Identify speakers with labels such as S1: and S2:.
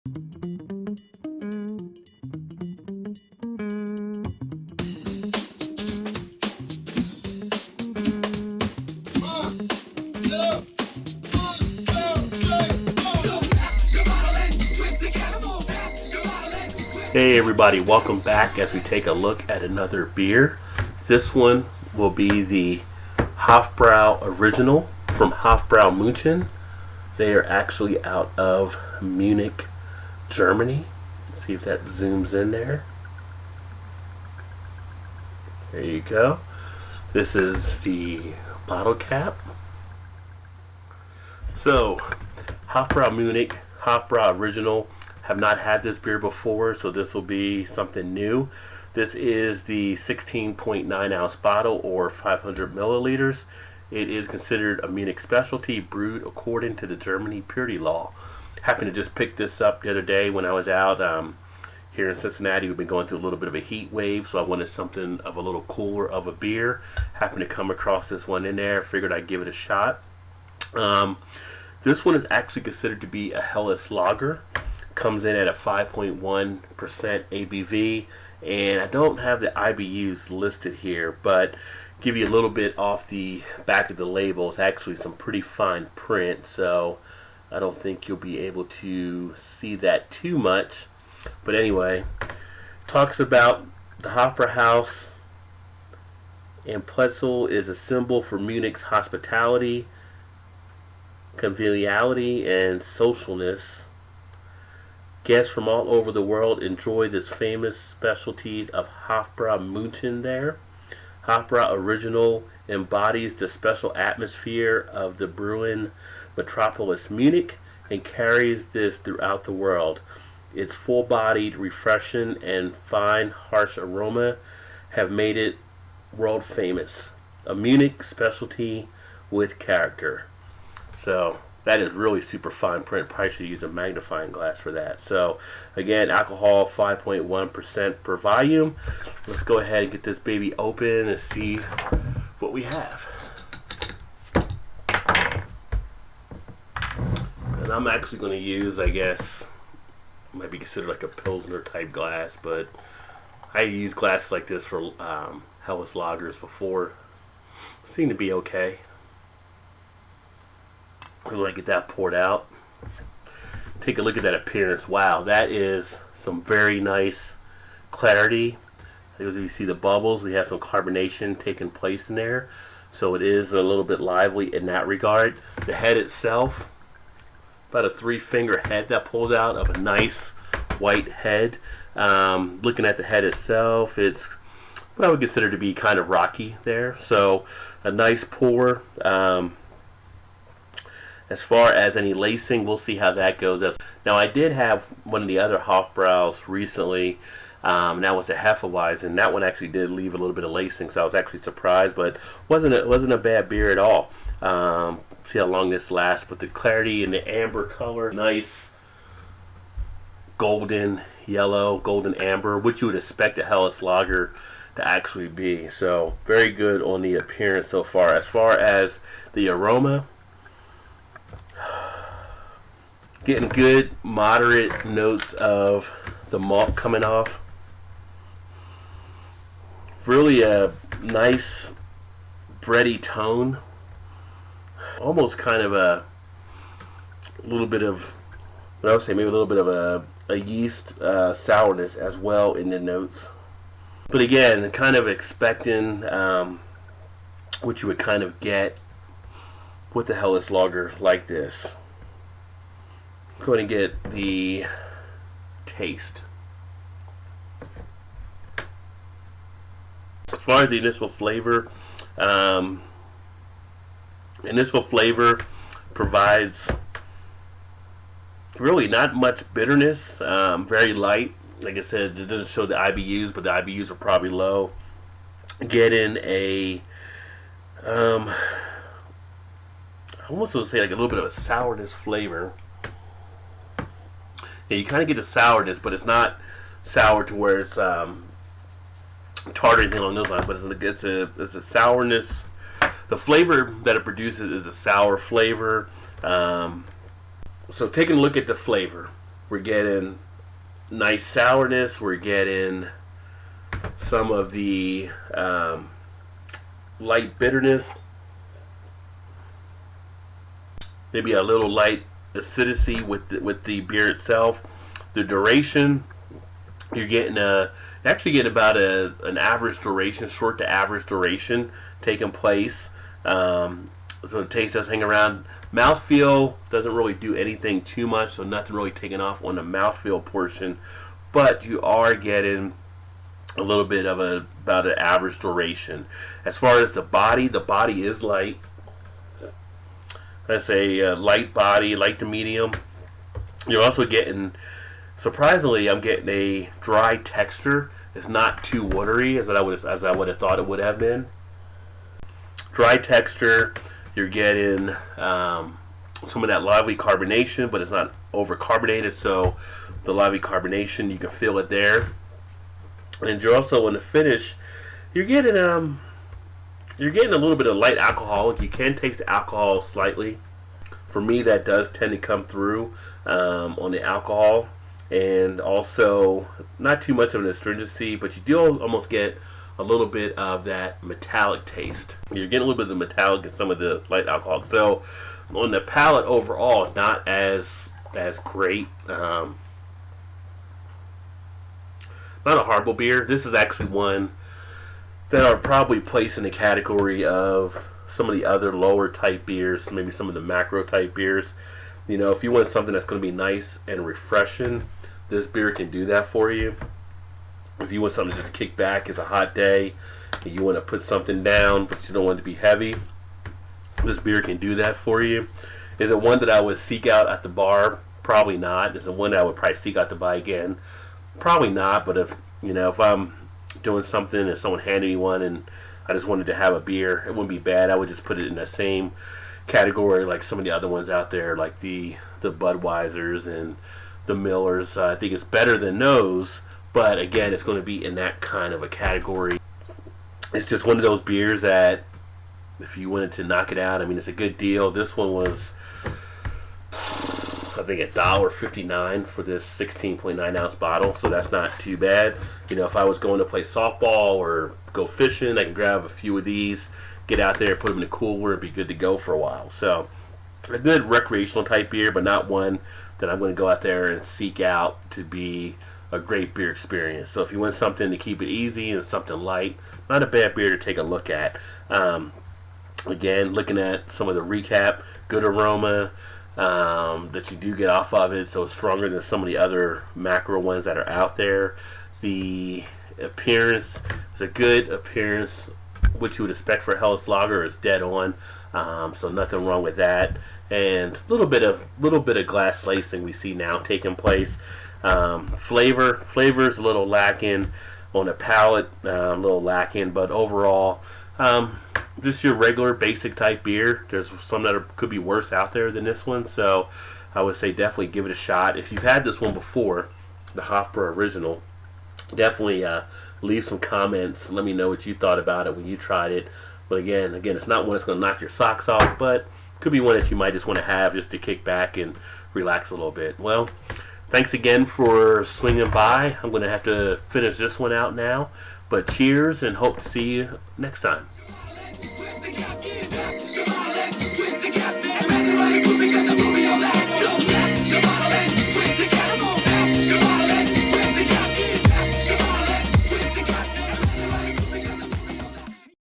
S1: Hey everybody, welcome back as we take a look at another beer. This one will be the Hofbräu Original from Hofbräu München. They are actually out of Munich, Germany. Let's see if that zooms in there. There you go. This is the bottle cap. So, Hofbräu Munich, Hofbräu Original. Have not had this beer before, so this will be something new. This is the 16.9 ounce bottle or 500 milliliters. It is considered a Munich specialty, brewed according to the Germany purity law. Happened to just pick this up the other day when I was out here in Cincinnati. We've been going through a little bit of a heat wave, so I wanted something of a little cooler of a beer. Happened to come across this one in there. Figured I'd give it a shot. This one is actually considered to be a Helles lager. Comes in at a 5.1% ABV, and I don't have the IBUs listed here, but give you a little bit off the back of the label. It's actually some pretty fine print, so I don't think you'll be able to see that too much. But anyway, talks about the Hofbräuhaus, and Pletzel is a symbol for Munich's hospitality, conviviality, and socialness. Guests from all over the world enjoy this famous specialties of Hofbräu München there. Hofbräu Original embodies the special atmosphere of the brewing metropolis Munich and carries this throughout the world. Its full-bodied, refreshing, and fine, harsh aroma have made it world famous. A Munich specialty with character. So that is really super fine print. Probably should use a magnifying glass for that. So, again, alcohol 5.1% per volume. Let's go ahead and get this baby open and see what we have. And I'm actually going to use, I guess, might be considered like a Pilsner type glass, but I used glasses like this for Helles lagers before. Seem to be okay. We're going to get that poured out. Take a look at that appearance. Wow, that is some very nice clarity. As you see the bubbles, we have some carbonation taking place in there. So it is a little bit lively in that regard. The head itself, about a 3-finger head that pulls out of a nice white head. Looking at the head itself, it's what I would consider to be kind of rocky there. So a nice pour. As far as any lacing, we'll see how that goes. Now, I did have one of the other Hofbräus recently, and that was a Hefeweizen, and that one actually did leave a little bit of lacing, so I was actually surprised, but wasn't a bad beer at all. See how long this lasts, but the clarity and the amber color, nice golden yellow, golden amber, which you would expect a Helles lager to actually be. So, very good on the appearance so far. As far as the aroma, getting good, moderate notes of the malt coming off. Really a nice bready tone. Almost kind of a little bit of, what I would say, maybe a little bit of a yeast sourness as well in the notes. But again, kind of expecting what you would kind of get with the Helles lager like this. Go ahead and get the taste. As far as the initial flavor provides really not much bitterness, very light. Like I said, it doesn't show the IBUs, but the IBUs are probably low. Getting a I almost want to say like a little bit of a sourness flavor. Yeah, you kind of get the sourness, but it's not sour to where it's tart or anything along those lines. But it's a sourness. The flavor that it produces is a sour flavor. So taking a look at the flavor, We're getting nice sourness. We're getting some of the light bitterness. Maybe a little light acidity with the beer itself. The duration, you're getting actually get about an average duration, short to average duration taking place. So the taste does hang around. Mouthfeel doesn't really do anything too much, so nothing really taking off on the mouthfeel portion. But you are getting a little bit of about an average duration. As far as the body is light. Let's say light body, light to medium. You're also getting, surprisingly, I'm getting a dry texture. It's not too watery as I would have thought it would have been. Dry texture. You're getting some of that lively carbonation, but it's not over carbonated. So the lively carbonation, you can feel it there. And you're also in the finish, you're getting a little bit of light alcoholic. You can taste the alcohol slightly. For me, that does tend to come through on the alcohol, and also not too much of an astringency, but you do almost get a little bit of that metallic taste. You're getting a little bit of the metallic in some of the light alcohol. So on the palate overall, not as great. Not a horrible beer. This is actually one that are probably placed in the category of some of the other lower type beers, maybe some of the macro type beers. You know, if you want something that's going to be nice and refreshing, this beer can do that for you. If you want something to just kick back, it's a hot day, and you want to put something down, but you don't want it to be heavy, this beer can do that for you. Is it one that I would seek out at the bar? Probably not. Is it one that I would probably seek out to buy again? Probably not. But if I'm doing something and someone handed me one and I just wanted to have a beer, it wouldn't be bad. I would just put it in the same category like some of the other ones out there, like the Budweisers and the Millers. I think it's better than those, but again, it's going to be in that kind of a category. It's just one of those beers that if you wanted to knock it out, I mean, it's a good deal. This one was, I think, $1.59 for this 16.9 ounce bottle, so that's not too bad. You know, if I was going to play softball or go fishing, I can grab a few of these, get out there, put them in the cooler, and be good to go for a while. So a good recreational type beer, but not one that I'm going to go out there and seek out to be a great beer experience. So if you want something to keep it easy and something light, not a bad beer to take a look at. Again, looking at some of the recap, good aroma that you do get off of it, so it's stronger than some of the other macro ones that are out there. The appearance is a good appearance, what you would expect for a Helles Lager is dead on, so nothing wrong with that. And a little bit of glass lacing we see now taking place. Flavor is a little lacking on the palate, a little lacking, but overall, just your regular basic type beer. There's some that could be worse out there than this one, so I would say definitely give it a shot. If you've had this one before, the Hofbräu Original, definitely leave some comments. Let me know what you thought about it when you tried it. But again, it's not one that's going to knock your socks off, but could be one that you might just want to have just to kick back and relax a little bit. Well, thanks again for swinging by. I'm going to have to finish this one out now. But cheers, and hope to see you next time.